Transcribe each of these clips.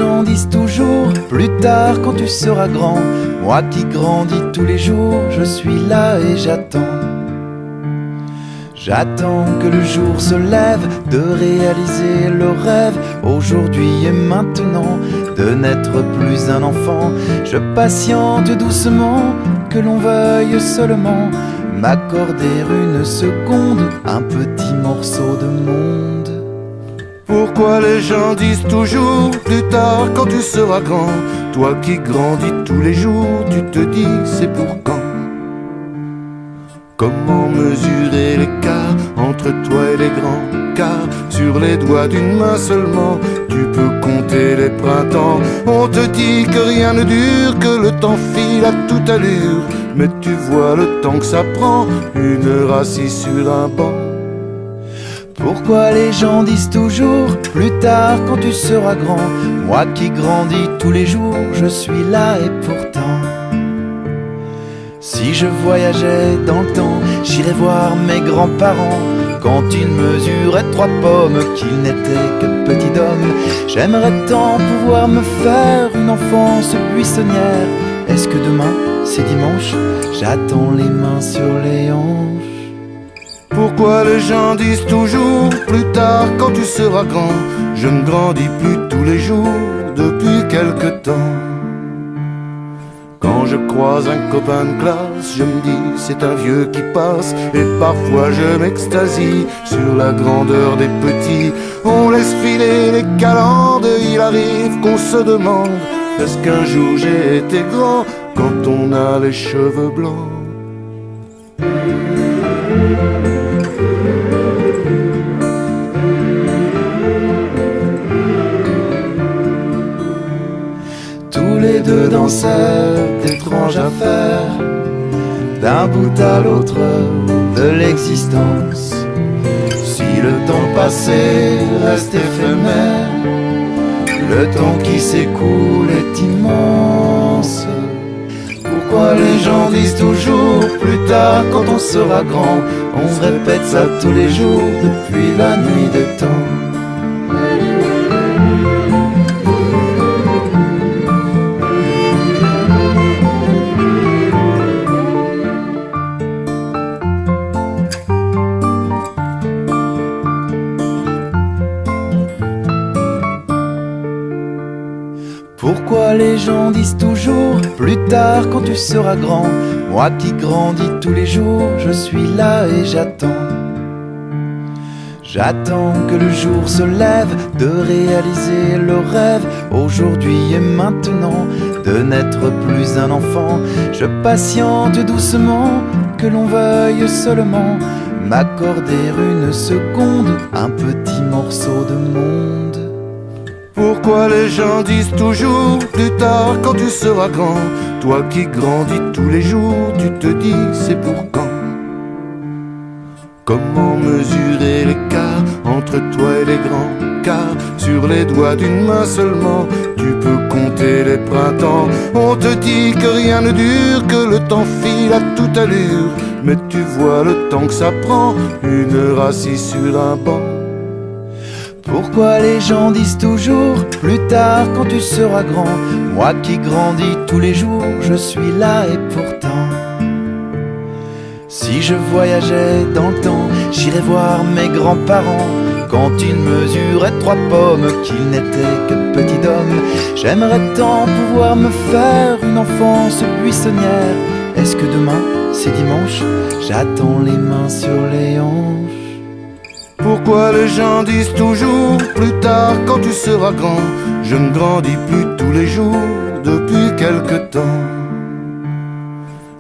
gens disent toujours, plus tard quand tu seras grand. Moi qui grandis tous les jours, je suis là et j'attends. J'attends que le jour se lève, de réaliser le rêve, aujourd'hui et maintenant, de n'être plus un enfant. Je patiente doucement, que l'on veuille seulement m'accorder une seconde, un petit morceau de monde. Pourquoi les gens disent toujours plus tard quand tu seras grand? Toi qui grandis tous les jours, tu te dis c'est pour quand? Comment mesurer l'écart entre toi et les grands? Car sur les doigts d'une main seulement, tu peux compter les printemps. On te dit que rien ne dure, que le temps file à toute allure. Mais tu vois le temps que ça prend, une heure assis sur un banc. Pourquoi les gens disent toujours, plus tard quand tu seras grand? Moi qui grandis tous les jours, je suis là et pourtant. Si je voyageais dans le temps, j'irais voir mes grands-parents quand ils mesuraient 3 pommes, qu'ils n'étaient que petits d'hommes. J'aimerais tant pouvoir me faire une enfance buissonnière. Est-ce que demain, c'est dimanche? J'attends les mains sur les hanches. Pourquoi les gens disent toujours plus tard quand tu seras grand? Je ne grandis plus tous les jours depuis quelque temps. Quand je croise un copain de classe, je me dis c'est un vieux qui passe. Et parfois je m'extasie sur la grandeur des petits. On laisse filer les calendes, il arrive qu'on se demande, est-ce qu'un jour j'ai été grand quand on a les cheveux blancs? Tous les deux dansaient d'étranges affaires, d'un bout à l'autre de l'existence. Si le temps passé reste éphémère, le temps qui s'écoule est immense. Pourquoi les gens disent toujours plus tard quand on sera grand? On se répète ça tous les jours depuis la nuit des temps. Pourquoi les gens disent toujours plus tard quand tu seras grand? Moi qui grandis tous les jours, je suis là et j'attends. J'attends que le jour se lève, de réaliser le rêve, aujourd'hui et maintenant, de n'être plus un enfant. Je patiente doucement, que l'on veuille seulement m'accorder une seconde, un petit morceau de monde. Pourquoi les gens disent toujours plus tard quand tu seras grand? Toi qui grandis tous les jours, tu te dis c'est pour quand? Comment mesurer l'écart entre toi et les grands? Car sur les doigts d'une main seulement, tu peux compter les printemps. On te dit que rien ne dure, que le temps file à toute allure. Mais tu vois le temps que ça prend, une heure assis sur un banc. Pourquoi les gens disent toujours plus tard quand tu seras grand? Moi qui grandis tous les jours, je suis là et pourtant. Si je voyageais dans le temps, j'irais voir mes grands-parents quand ils mesuraient 3 pommes, qu'ils n'étaient que petits d'hommes. J'aimerais tant pouvoir me faire une enfance buissonnière. Est-ce que demain, c'est dimanche? J'attends les mains sur les hanches. Pourquoi les gens disent toujours plus tard quand tu seras grand? Je ne grandis plus tous les jours depuis quelque temps.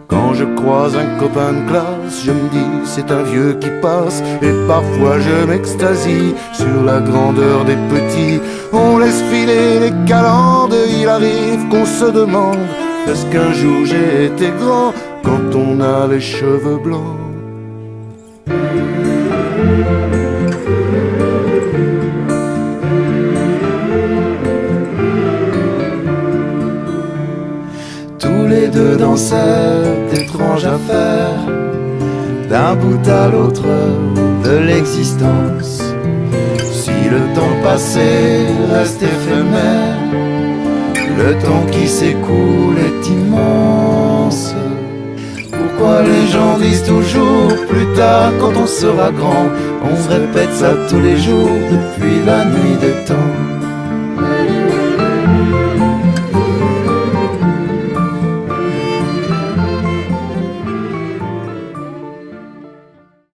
Quand je croise un copain de classe, je me dis c'est un vieux qui passe. Et parfois je m'extasie sur la grandeur des petits. On laisse filer les calendes, il arrive qu'on se demande, est-ce qu'un jour j'ai été grand quand on a les cheveux blancs? Tous les deux dansaient d'étranges affaires, d'un bout à l'autre de l'existence. Si le temps passé reste éphémère, le temps qui s'écoule est immense. Pourquoi les gens disent toujours plus tard quand on sera grand? On répète ça tous les jours depuis la nuit des temps.